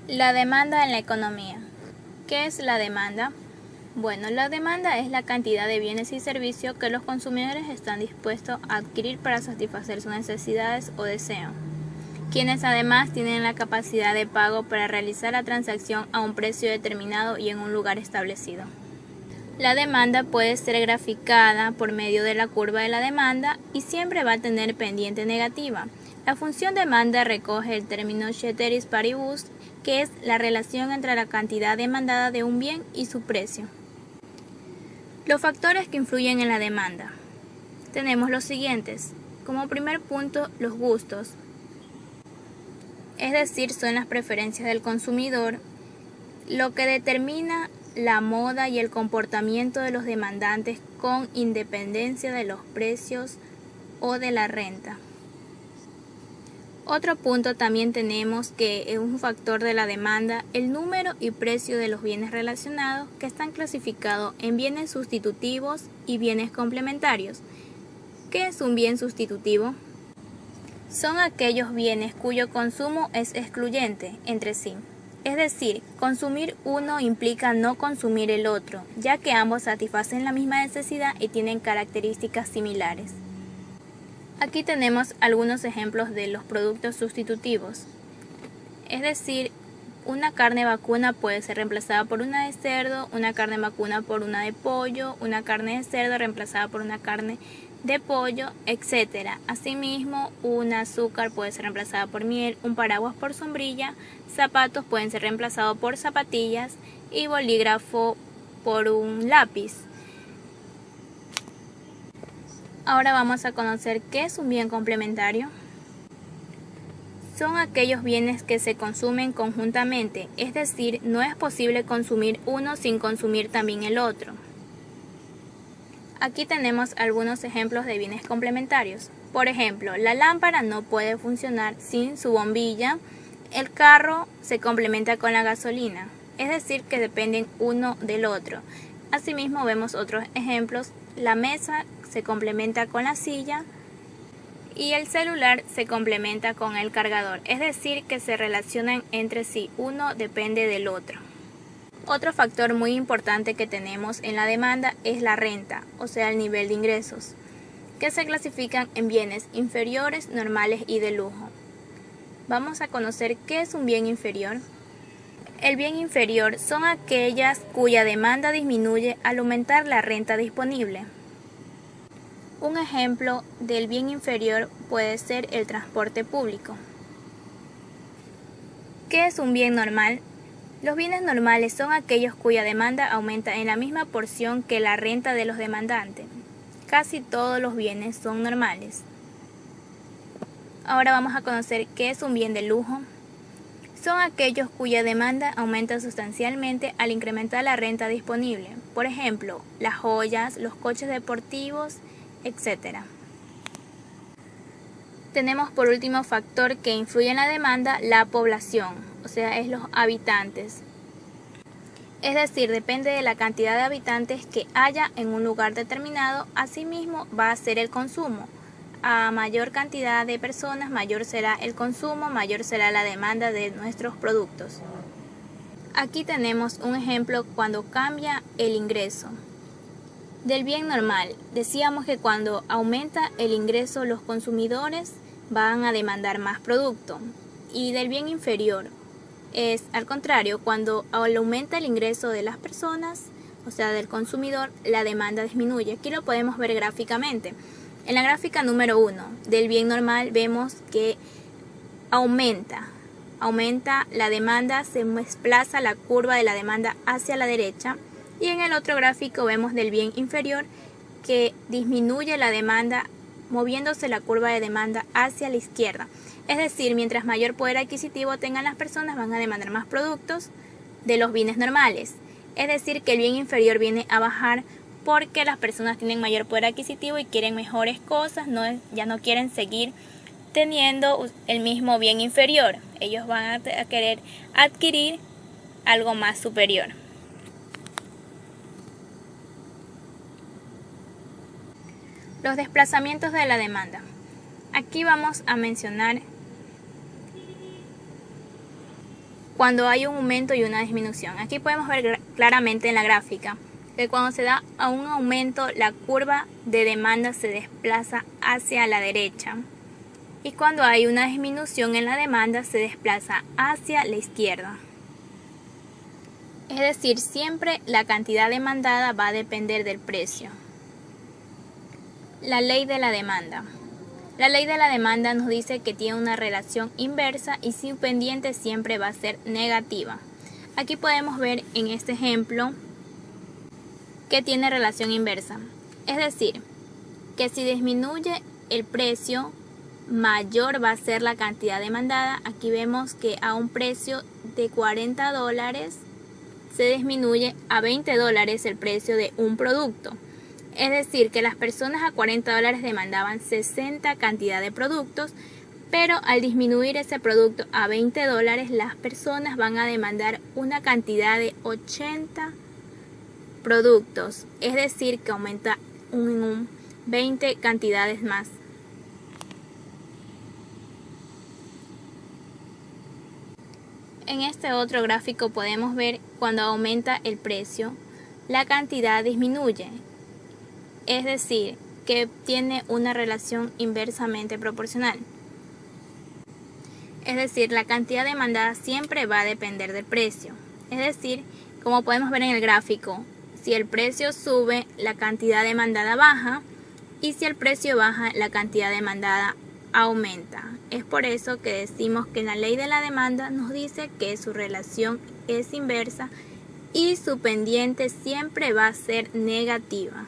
La demanda en la economía. ¿Qué es la demanda? Bueno, la demanda es la cantidad de bienes y servicios que los consumidores están dispuestos a adquirir para satisfacer sus necesidades o deseos, quienes además tienen la capacidad de pago para realizar la transacción a un precio determinado y en un lugar establecido. La demanda puede ser graficada por medio de la curva de la demanda y siempre va a tener pendiente negativa. La función demanda recoge el término ceteris paribus, que es la relación entre la cantidad demandada de un bien y su precio. Los factores que influyen en la demanda. Tenemos los siguientes. Como primer punto, los gustos. Es decir, son las preferencias del consumidor, lo que determina la moda y el comportamiento de los demandantes con independencia de los precios o de la renta. Otro punto también tenemos que es un factor de la demanda, el número y precio de los bienes relacionados que están clasificados en bienes sustitutivos y bienes complementarios. ¿Qué es un bien sustitutivo? Son aquellos bienes cuyo consumo es excluyente entre sí. Es decir, consumir uno implica no consumir el otro, ya que ambos satisfacen la misma necesidad y tienen características similares. Aquí tenemos algunos ejemplos de los productos sustitutivos. Es decir, una carne vacuna puede ser reemplazada por una de cerdo, una carne vacuna por una de pollo, una carne de cerdo reemplazada por una carne de pollo, etc. Asimismo, un azúcar puede ser reemplazada por miel, un paraguas por sombrilla, zapatos pueden ser reemplazados por zapatillas y bolígrafo por un lápiz. Ahora vamos a conocer qué es un bien complementario. Son aquellos bienes que se consumen conjuntamente, es decir, no es posible consumir uno sin consumir también el otro. Aquí tenemos algunos ejemplos de bienes complementarios. Por ejemplo, la lámpara no puede funcionar sin su bombilla, el carro se complementa con la gasolina, es decir, que dependen uno del otro. Asimismo, vemos otros ejemplos, la mesa se complementa con la silla y el celular se complementa con el cargador, es decir, que se relacionan entre sí, uno depende del otro. Otro factor muy importante que tenemos en la demanda es la renta, o sea, el nivel de ingresos, que se clasifican en bienes inferiores, normales y de lujo. Vamos a conocer qué es un bien inferior. El bien inferior son aquellas cuya demanda disminuye al aumentar la renta disponible. Un ejemplo del bien inferior puede ser el transporte público. ¿Qué es un bien normal? Los bienes normales son aquellos cuya demanda aumenta en la misma porción que la renta de los demandantes. Casi todos los bienes son normales. Ahora vamos a conocer qué es un bien de lujo. Son aquellos cuya demanda aumenta sustancialmente al incrementar la renta disponible. Por ejemplo, las joyas, los coches deportivos, etc. Tenemos por último factor que influye en la demanda, la población, o sea, es los habitantes. Es decir, depende de la cantidad de habitantes que haya en un lugar determinado, asimismo va a ser el consumo. A mayor cantidad de personas, mayor será el consumo, mayor será la demanda de nuestros productos. Aquí tenemos un ejemplo cuando cambia el ingreso. Del bien normal, decíamos que cuando aumenta el ingreso los consumidores van a demandar más producto. Y del bien inferior es al contrario, cuando aumenta el ingreso de las personas, o sea del consumidor, la demanda disminuye. Aquí lo podemos ver gráficamente. En la gráfica número 1 del bien normal vemos que aumenta la demanda, se desplaza la curva de la demanda hacia la derecha, y en el otro gráfico vemos del bien inferior que disminuye la demanda moviéndose la curva de demanda hacia la izquierda. Es decir, mientras mayor poder adquisitivo tengan las personas, van a demandar más productos de los bienes normales. Es decir, que el bien inferior viene a bajar porque las personas tienen mayor poder adquisitivo y quieren mejores cosas, ya no quieren seguir teniendo el mismo bien inferior. Ellos van a querer adquirir algo más superior. Los desplazamientos de la demanda. Aquí vamos a mencionar cuando hay un aumento y una disminución. Aquí podemos ver claramente en la gráfica que cuando se da a un aumento, la curva de demanda se desplaza hacia la derecha y cuando hay una disminución en la demanda se desplaza hacia la izquierda. Es decir, siempre la cantidad demandada va a depender del precio. La ley de la demanda. La ley de la demanda nos dice que tiene una relación inversa y su pendiente siempre va a ser negativa. Aquí podemos ver en este ejemplo que tiene relación inversa. Es decir, que si disminuye el precio, mayor va a ser la cantidad demandada. Aquí vemos que a un precio de $40 se disminuye a $20 el precio de un producto. Es decir, que las personas a $40 demandaban 60 cantidad de productos, pero al disminuir ese producto a $20, las personas van a demandar una cantidad de 80 productos. Es decir, que aumenta un 20 cantidades más. En este otro gráfico podemos ver cuando aumenta el precio, la cantidad disminuye. Es decir, que tiene una relación inversamente proporcional. Es decir, la cantidad demandada siempre va a depender del precio. Es decir, como podemos ver en el gráfico, si el precio sube, la cantidad demandada baja, y si el precio baja, la cantidad demandada aumenta. Es por eso que decimos que la ley de la demanda nos dice que su relación es inversa y su pendiente siempre va a ser negativa.